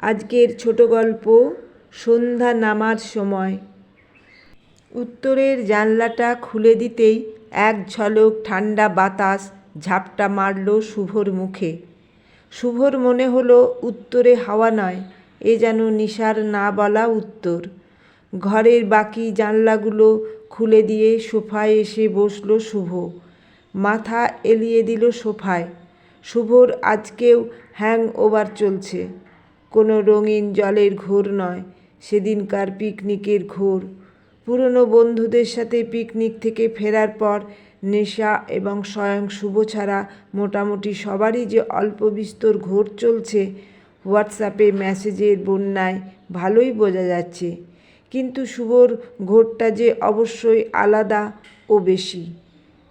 আজকের ছোট গল্প সন্ধ্যা নামার সময়। উত্তরের জানলাটা খুলে দিতেই এক ঝলক ঠান্ডা বাতাস ঝাপটা মারল শুভর মুখে। শুভর মনে হলো উত্তরে হাওয়া নয়, এ যেন নিশার না বলা উত্তর। ঘরের বাকি জানলাগুলো খুলে দিয়ে সোফায় এসে বসল শুভ। মাথা এলিয়ে দিল সোফায়। শুভর আজকেও হ্যাং ওভার চলছে। কোনো রঙিন জলের ঘোর নয়, সেদিনকার পিকনিকের ঘোর। পুরনো বন্ধুদের সাথে পিকনিক থেকে ফেরার পর নেশা এবং স্বয়ং শুভ ছাড়া মোটামুটি সবারই যে অল্প বিস্তর ঘোর চলছে, হোয়াটসঅ্যাপে মেসেজের বন্যায় ভালোই বোঝা যাচ্ছে। কিন্তু শুভর ঘোরটা যে অবশ্যই আলাদা ও বেশি,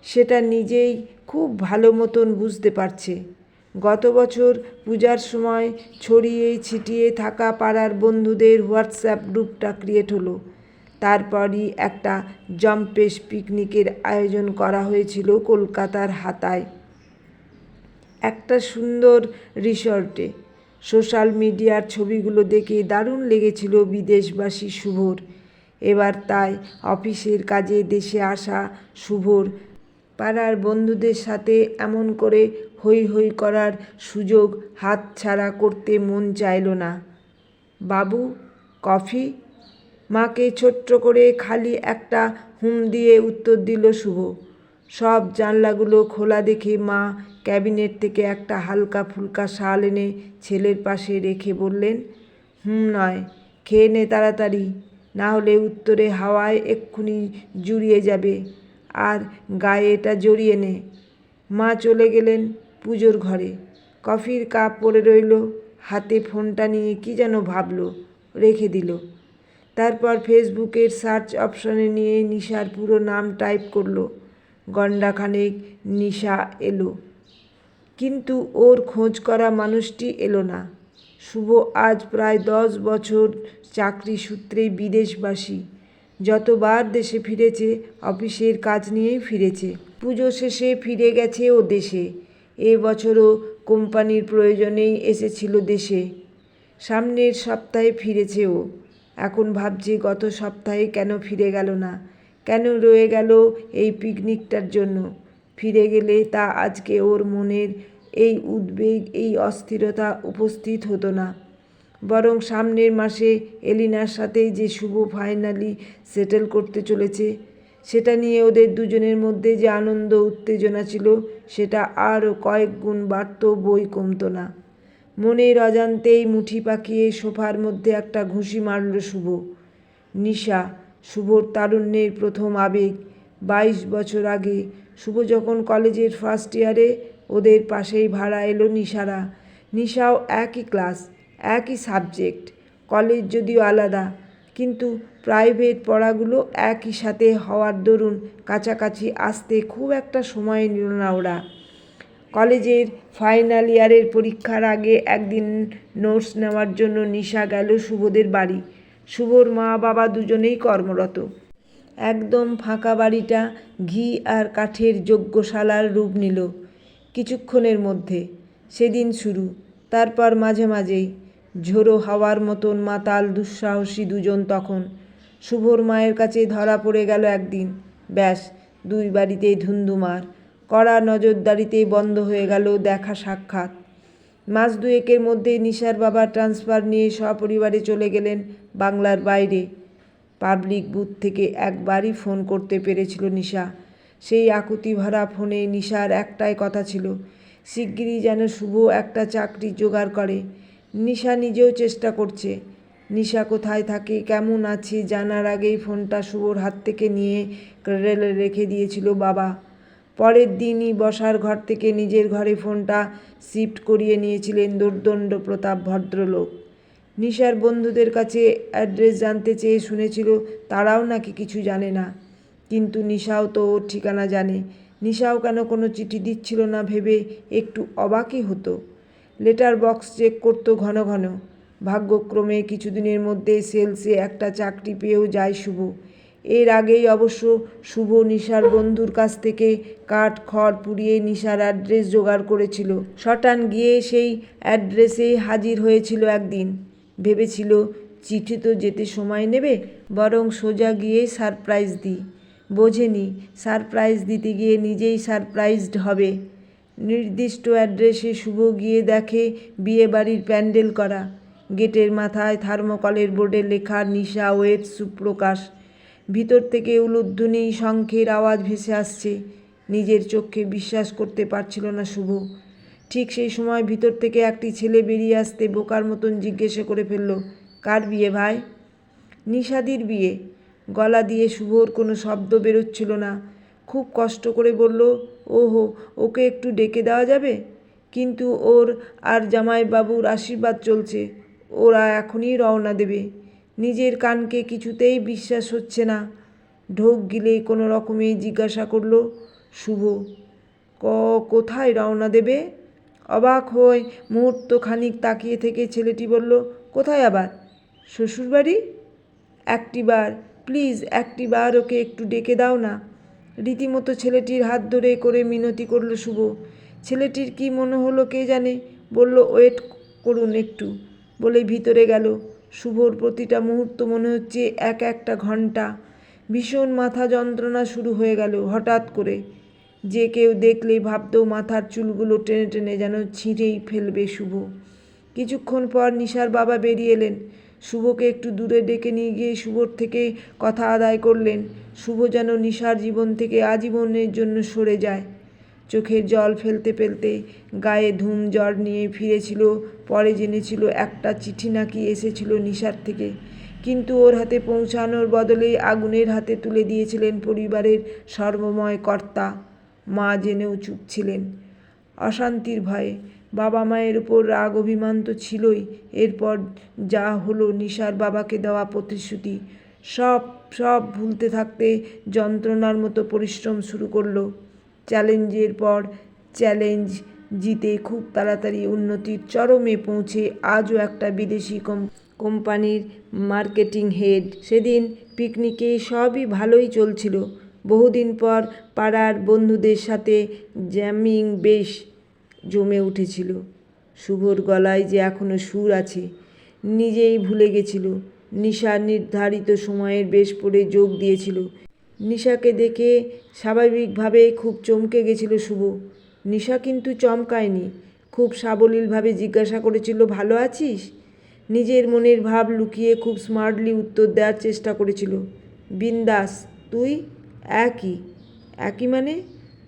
সেটা নিজেই খুব ভালো মতন বুঝতে পারছে। গত বছর পূজার সময় ছড়িয়ে ছিটিয়ে থাকা পাড়ার বন্ধুদের হোয়াটসঅ্যাপ গ্রুপটা ক্রিয়েট হলো। তারপরই একটা জম্পেশ পিকনিকের আয়োজন করা হয়েছিল কলকাতার হাতায়, একটা সুন্দর রিসর্টে। সোশ্যাল মিডিয়ার ছবিগুলো দেখে দারুণ লেগেছিল বিদেশবাসী শুভর। এবার তাই অফিসের কাজে দেশে আসা শুভর পাড়ার বন্ধুদের সাথে এমন করে হৈ হৈ করার সুযোগ হাতছাড়া করতে মন চাইল না। বাবু, কফি? মাকে ছোট্ট করে খালি একটা হুম দিয়ে উত্তর দিল শুভ। সব জানলাগুলো খোলা দেখে মা ক্যাবিনেট থেকে একটা হালকা ফুলকা শাল এনে ছেলের পাশে রেখে বললেন, হুম নয়, খেয়ে নে তাড়াতাড়ি, না হলে উত্তরে হাওয়ায় এক্ষুনি জুড়িয়ে যাবে, আর গায়ে এটা জড়িয়ে নে। মা চলে গেলেন পুজোর ঘরে। কফির কাপ পড়ে রইল, হাতে ফোনটা নিয়ে কি যেন ভাবল, রেখে দিল। তারপর ফেসবুকের সার্চ অপশনে নিয়ে নিশার পুরো নাম টাইপ করলো। ঘণ্টাখানেক নিশা এলো, কিন্তু ওর খোঁজ করা মানুষটি এলো না। শুভ আজ প্রায় 10 বছর চাকরি সূত্রে বিদেশবাসী। যতবার দেশে ফিরেছে অফিসের কাজ নিয়েই ফিরেছে। পুজো শেষে ফিরে গেছে ও দেশে। এ বছরও কোম্পানির প্রয়োজনেই এসেছিল দেশে। সামনের সপ্তাহে ফিরেছে ও। এখন ভাবছে গত সপ্তাহে কেন ফিরে গেল না, কেন রয়ে গেল এই পিকনিকটার জন্য। ফিরে গেলে তা আজকে ওর মনের এই উদ্বেগ, এই অস্থিরতা উপস্থিত হতো না। বরং সামনের মাসে এলিনার সাথেই যে শুভ ফাইনালি সেটেল করতে চলেছে, সেটা নিয়ে ওদের দুজনের মধ্যে যে আনন্দ উত্তেজনা ছিল, সেটা আরও কয়েক গুণ বাড়ত, বই কমতো না। মনের অজান্তেই মুঠি পাকিয়ে সোফার মধ্যে একটা ঘুষি মারল শুভ। নিশা শুভর তারুণ্যের প্রথম আবেগ। 22 বছর আগে শুভ যখন কলেজের ফার্স্ট ইয়ারে, ওদের পাশেই ভাড়া এলো নিশারা। নিশাও একই ক্লাস, একই সাবজেক্ট। কলেজ যদিও আলাদা, কিন্তু প্রাইভেট পড়াগুলো একই সাথে হওয়ার দরুন কাছাকাছি আসতে খুব একটা সময় নিল না ওরা। কলেজের ফাইনাল ইয়ারের পরীক্ষার আগে একদিন নোটস নেওয়ার জন্য নিশা গেল শুভদের বাড়ি। শুভর মা বাবা দুজনেই কর্মরত। একদম ফাঁকা বাড়িটা ঘি আর কাঠের যজ্ঞশালার রূপ নিল কিছুক্ষণের মধ্যে। সেদিন শুরু, তারপর মাঝে মাঝেই ঝোড়ো হাওয়ার মতন মাতাল দুঃসাহসী দুজন তখন। শুভর মায়ের কাছে ধরা পড়ে গেল একদিন। ব্যাস, দুই বাড়িতেই ধুন্ধুমার। কড়া নজরদারিতেই বন্ধ হয়ে গেল দেখা সাক্ষাৎ। মাস দুয়েকের মধ্যে নিশার বাবা ট্রান্সফার নিয়ে সপরিবারে চলে গেলেন বাংলার বাইরে। পাবলিক বুথ থেকে একবারই ফোন করতে পেরেছিল নিশা। সেই আকুতি ভরা ফোনে নিশার একটাই কথা ছিল, শিগগিরই যেন শুভ একটা চাকরি জোগাড় করে। নিশা নিজেও চেষ্টা করছে। নিশা কোথায় থাকে, কেমন আছে জানার আগেই ফোনটা শুভর হাত থেকে নিয়ে ক্রেডলে রেখে দিয়েছিল বাবা। পরের দিনই বসার ঘর থেকে নিজের ঘরে ফোনটা শিফট করিয়ে নিয়েছিলেন দুর্দণ্ড প্রতাপ ভদ্রলোক। নিশার বন্ধুদের কাছে অ্যাড্রেস জানতে চেয়ে শুনেছিল তারাও নাকি কিছু জানে না, কিন্তু নিশাও তো ওর ঠিকানা জানে। নিশাও কেন কোনো চিঠি দিচ্ছিল না ভেবে একটু অবাকই হতো। লেটার বক্স চেক করতো ঘন ঘন। ভাগ্যক্রমে কিছুদিনের মধ্যে সেলসে একটা চাকরি পেয়েও যায় শুভ। এর আগেই অবশ্য শুভ নিশার বন্ধুর কাছ থেকে কাঠ খড় পুড়িয়ে নিশার অ্যাড্রেস জোগাড় করেছিল। শটান গিয়ে সেই অ্যাড্রেসেই হাজির হয়েছিল একদিন। ভেবেছিল চিঠি তো যেতে সময় নেবে, বরং সোজা গিয়েই সারপ্রাইজ দিই। বোঝেনি সারপ্রাইজ দিতে গিয়ে নিজেই সারপ্রাইজড হবে। নির্দিষ্ট অ্যাড্রেসে শুভ গিয়ে দেখে বিয়েবাড়ির প্যান্ডেল করা। গেটের মাথায় থার্মোকলের বোর্ডে লেখা নিশা ওয়েটস সুপ্রকাশ। ভিতর থেকে উলুধ্বনি শঙ্খের আওয়াজ ভেসে আসছে। নিজের চোখে বিশ্বাস করতে পারছিল না শুভ। ঠিক সেই সময় ভিতর থেকে একটি ছেলে বেরিয়ে আসতে বোকার মতন জিজ্ঞেস করে ফেলল, কার বিয়ে ভাই? নিশাদির বিয়ে। গলা দিয়ে শুভর কোনো শব্দ বেরোচ্ছিল না। খুব কষ্ট করে বলল, ওহো, ওকে একটু ডেকে দেওয়া যাবে? কিন্তু ওর আর জামাইবাবুর আশীর্বাদ চলছে, ওরা এখনই রওনা দেবে। নিজের কানকে কিছুতেই বিশ্বাস হচ্ছে না। ঢোক গিলে কোনো রকমে জিজ্ঞাসা করল, শুভ কোথায় রওনা দেবে? অবাক হয়ে মুহূর্তখানিক তাকিয়ে থেকে ছেলেটি বলল, কোথায় আবার? শ্বশুরবাড়ি। একটিবার প্লিজ, একটিবার ওকে একটু ডেকে দাও না। রীতিমতো ছেলেটির হাত ধরে করে মিনতি করল শুভ। ছেলেটির কি মনে হলো কে জানে, বলল, ওয়েট করুন একটু, বলে ভিতরে গেল। শুভর প্রতিটা মুহূর্ত মনে হচ্ছে এক একটা ঘন্টা। ভীষণ মাথা যন্ত্রণা শুরু হয়ে গেল হঠাৎ করে। যে কেউ দেখলে ভাবতেও মাথার চুলগুলো টেনে টেনে যেন ছিঁড়েই ফেলবে শুভ। কিছুক্ষণ পর নিশার বাবা বেরিয়ে এলেন। শুভকে একটু দূরে ডেকে নিয়ে গিয়ে শুভর থেকে কথা আদায় করলেন। শুভ যেন নিশার জীবন থেকে আজীবনের জন্য সরে যায়। চোখের জল ফেলতে ফেলতে গায়ে ধুম জ্বর নিয়ে ফিরেছিল। পরে জেনেছিল একটা চিঠি নাকি এসেছিল নিশার থেকে, কিন্তু ওর হাতে পৌঁছানোর বদলে আগুনের হাতে তুলে দিয়েছিলেন পরিবারের সর্বময় কর্তা। মা জেনেও চুপ ছিলেন অশান্তির ভয়ে। বাবা মায়ের উপর রাগ অভিমান তো ছিলই, এরপর যা হলো নিশার বাবাকে দেওয়া প্রতিশ্রুতি, সব সব ভুলতে থাকতে যন্ত্রণার মতো পরিশ্রম শুরু করলো। চ্যালেঞ্জের পর চ্যালেঞ্জ জিতে খুব তাড়াতাড়ি উন্নতির চরমে পৌঁছে আজও একটা বিদেশি কোম্পানির মার্কেটিং হেড। সেদিন পিকনিকে সবই ভালোই চলছিল। বহুদিন পর পাড়ার বন্ধুদের সাথে জ্যামিং বেশ জমে উঠেছিল। শুভর গলায় যে এখনও সুর আছে, নিজেই ভুলে গেছিল। নিশা নির্ধারিত সময়ের বেশ পরে যোগ দিয়েছিল। নিশাকে দেখে স্বাভাবিকভাবে খুব চমকে গেছিল শুভ। নিশা কিন্তু চমকায়নি, খুব সাবলীলভাবে জিজ্ঞাসা করেছিল, ভালো আছিস? নিজের মনের ভাব লুকিয়ে খুব স্মার্টলি উত্তর দেওয়ার চেষ্টা করেছিল, বিন্দাস। তুই? একই। একই মানে?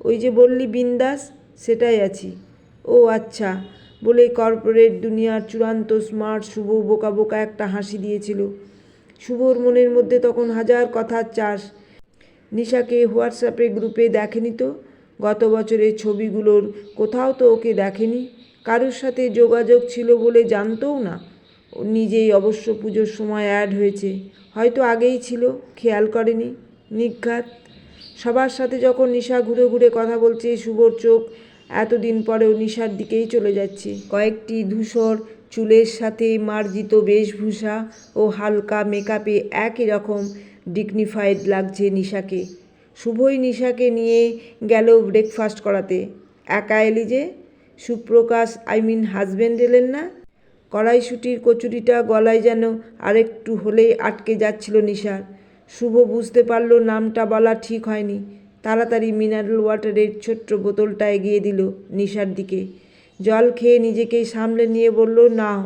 ওই যে বললি বিন্দাস, সেটাই আছি। ও আচ্ছা, বলে কর্পোরেট দুনিয়ার চূড়ান্ত স্মার্ট শুভ বোকা বোকা একটা হাসি দিয়েছিল। শুভর মনের মধ্যে তখন হাজার কথার চাষ। নিশাকে হোয়াটসঅ্যাপে গ্রুপে দেখেনি তো, গত বছরের ছবিগুলোর কোথাও তো ওকে দেখেনি, কারোর সাথে যোগাযোগ ছিল বলে জানতও না। নিজেই অবশ্য পুজোর সময় অ্যাড হয়েছে, হয়তো আগেই ছিল, খেয়াল করেনি। নিঘাত। সবার সাথে যখন নিশা ঘুরে ঘুরে কথা বলছে, শুভর চোখ এতদিন পরেও নিশার দিকেই চলে যাচ্ছে। কয়েকটি ধূসর চুলের সাথে মার্জিত বেশভূষা ও হালকা মেকআপে একই রকম ডিগনিফাইড লাগছে নিশাকে। শুভই নিশাকে নিয়ে গেল ব্রেকফাস্ট করাতে। একা এলি যে? সুপ্রকাশ হাজবেন্ড এলেন না? কড়াইশুঁটির কচুরিটা গলায় যেন আরেকটু হলেই আটকে যাচ্ছিল নিশার। শুভ বুঝতে পারল নামটা বলা ঠিক হয়নি। তাড়াতাড়ি মিনারেল ওয়াটারের ছোট্ট বোতলটা এগিয়ে দিল নিশার দিকে। জল খেয়ে নিজেকেই সামলে নিয়ে বলল, নাও।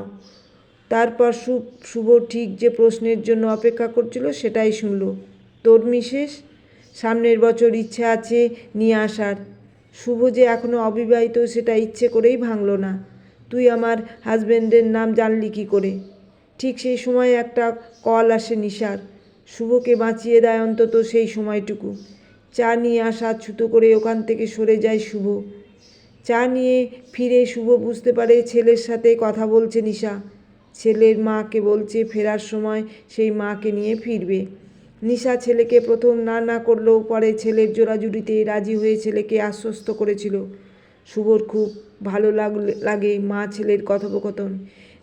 তারপর শুভ ঠিক যে প্রশ্নের জন্য অপেক্ষা করছিল সেটাই শুনল, তোর মিসেস? সামনের বছর ইচ্ছে আছে নিয়ে আসার। শুভ যে এখনও অবিবাহিত সেটা ইচ্ছে করেই ভাঙল না। তুই আমার হাজবেন্ডের নাম জানলি কী করে? ঠিক সেই সময় একটা কল আসে নিশার। শুভকে বাঁচিয়ে দেয় অন্তত সেই সময়টুকু। চা নিয়ে আসা ছুতো করে ওখান থেকে সরে যায় শুভ। চা নিয়ে ফিরে শুভ বুঝতে পারে ছেলের সাথে কথা বলছে নিশা। ছেলের মাকে বলছে ফেরার সময় সেই মাকে নিয়ে ফিরবে। নিশা ছেলেকে প্রথম না না করলেও পরে ছেলের জোড়াজুড়িতে রাজি হয়ে ছেলেকে আশ্বস্ত করেছিল। শুভর খুব ভালো লাগে মা ছেলের কথোপকথন।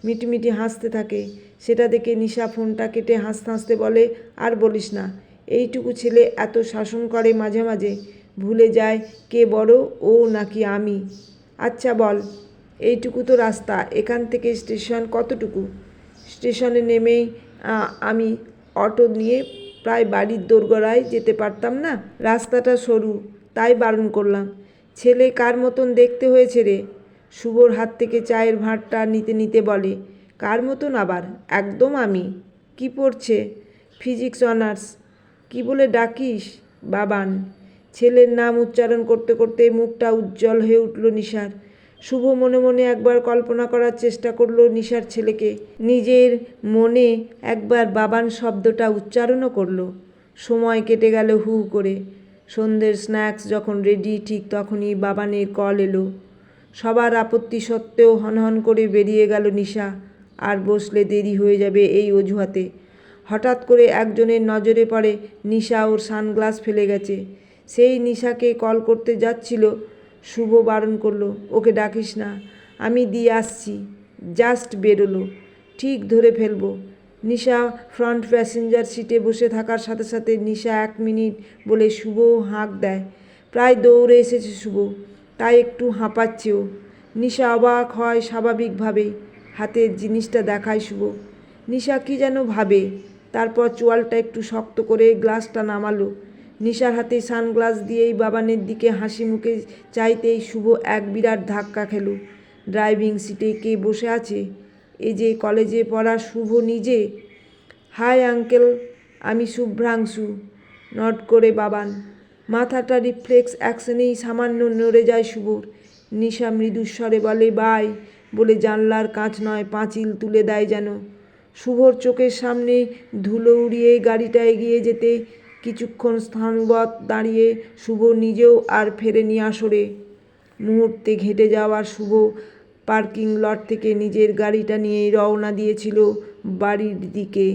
মিটিমিটি হাসতে থাকে। সেটা দেখে নিশা ফোনটা কেটে হাসতে হাসতে বলে, আর বলিস না, এইটুকু ছেলে এত শাসন করে মাঝে মাঝে, ভুলে যায় কে বড়, ও নাকি আমি। আচ্ছা বল, এইটুকু তো রাস্তা, এখান থেকে স্টেশন কতটুকু? স্টেশনে নেমেই আমি অটো নিয়ে প্রায় বাড়ির দোরগোড়ায় যেতে পারতাম না? রাস্তাটা সরু, তাই বারণ করলাম। ছেলে কার মতন দেখতে হয়েছে রে? শুভর হাত থেকে চায়ের ভাঁড়টা নিতে নিতে বলে। কার মতন আবার? একদম আমি। কি পড়ছে? Physics honours. কি বলে ডাকিস? বাবান। ছেলের নাম উচ্চারণ করতে করতে মুখটা উজ্জ্বল হয়ে উঠল নিশার। শুভ মনে মনে একবার কল্পনা করার চেষ্টা করলো নিশার ছেলেকে। নিজের মনে একবার বাবান শব্দটা উচ্চারণও করলো। সময় কেটে গেল হু করে। সন্ধ্যের স্ন্যাক্স যখন রেডি, ঠিক তখনই বাবানের কল এলো। সবার আপত্তি সত্ত্বেও হনহন করে বেরিয়ে গেল নিশা। আর বসলে দেরি হয়ে যাবে এই অজুহাতে। হঠাৎ করে একজনের নজরে পড়ে নিশা ওর সানগ্লাস ফেলে গেছে। সেই নিশাকে কল করতে যাচ্ছিল। শুভ বারণ করলো, ওকে ডাকিস না, আমি দিয়ে আসছি। জাস্ট বেরোলো, ঠিক ধরে ফেলবো। নিশা ফ্রন্ট প্যাসেঞ্জার সিটে বসে থাকার সাথে সাথে নিশা 1 মিনিট বলে শুভ হাঁক দেয়। প্রায় দৌড়ে এসেছে শুভ, তাই একটু হাঁপাচ্ছেও। নিশা অবাক হয় স্বাভাবিকভাবেই। হাতের জিনিসটা দেখায় শুভ। নিশা কি যেন ভাবে, তারপর চোয়ালটা একটু শক্ত করে গ্লাসটা নামালো। নিশার হাতে সানগ্লাস দিয়েই বাবানের দিকে হাসি মুখে চাইতেই শুভ এক বিরাট ধাক্কা খেল। ড্রাইভিং সিটে কে বসে আছে? এই যে কলেজে পড়া শুভ নিজে। হাই আঙ্কেল, আমি শুভ্রাংশু, নট করে বাবান। মাথাটা রিফ্লেক্স অ্যাকশনেই সামান্য নড়ে যায় শুভর। নিশা মৃদুস্বরে বলে বাই বলে জানলার কাঁচ নয় পাঁচিল তুলে দেয় যেন। শুভর চোখের সামনে ধুলো উড়িয়ে গাড়িটা এগিয়ে যেতে কিছুক্ষণ স্থানবৎ দাঁড়িয়ে শুভ নিজেও আর ফেরেনি আসরে। মুহূর্তে ঘেঁটে যাওয়া শুভ পার্কিং লট থেকে নিজের গাড়িটা নিয়ে রওনা দিয়েছিল বাড়ির দিকে।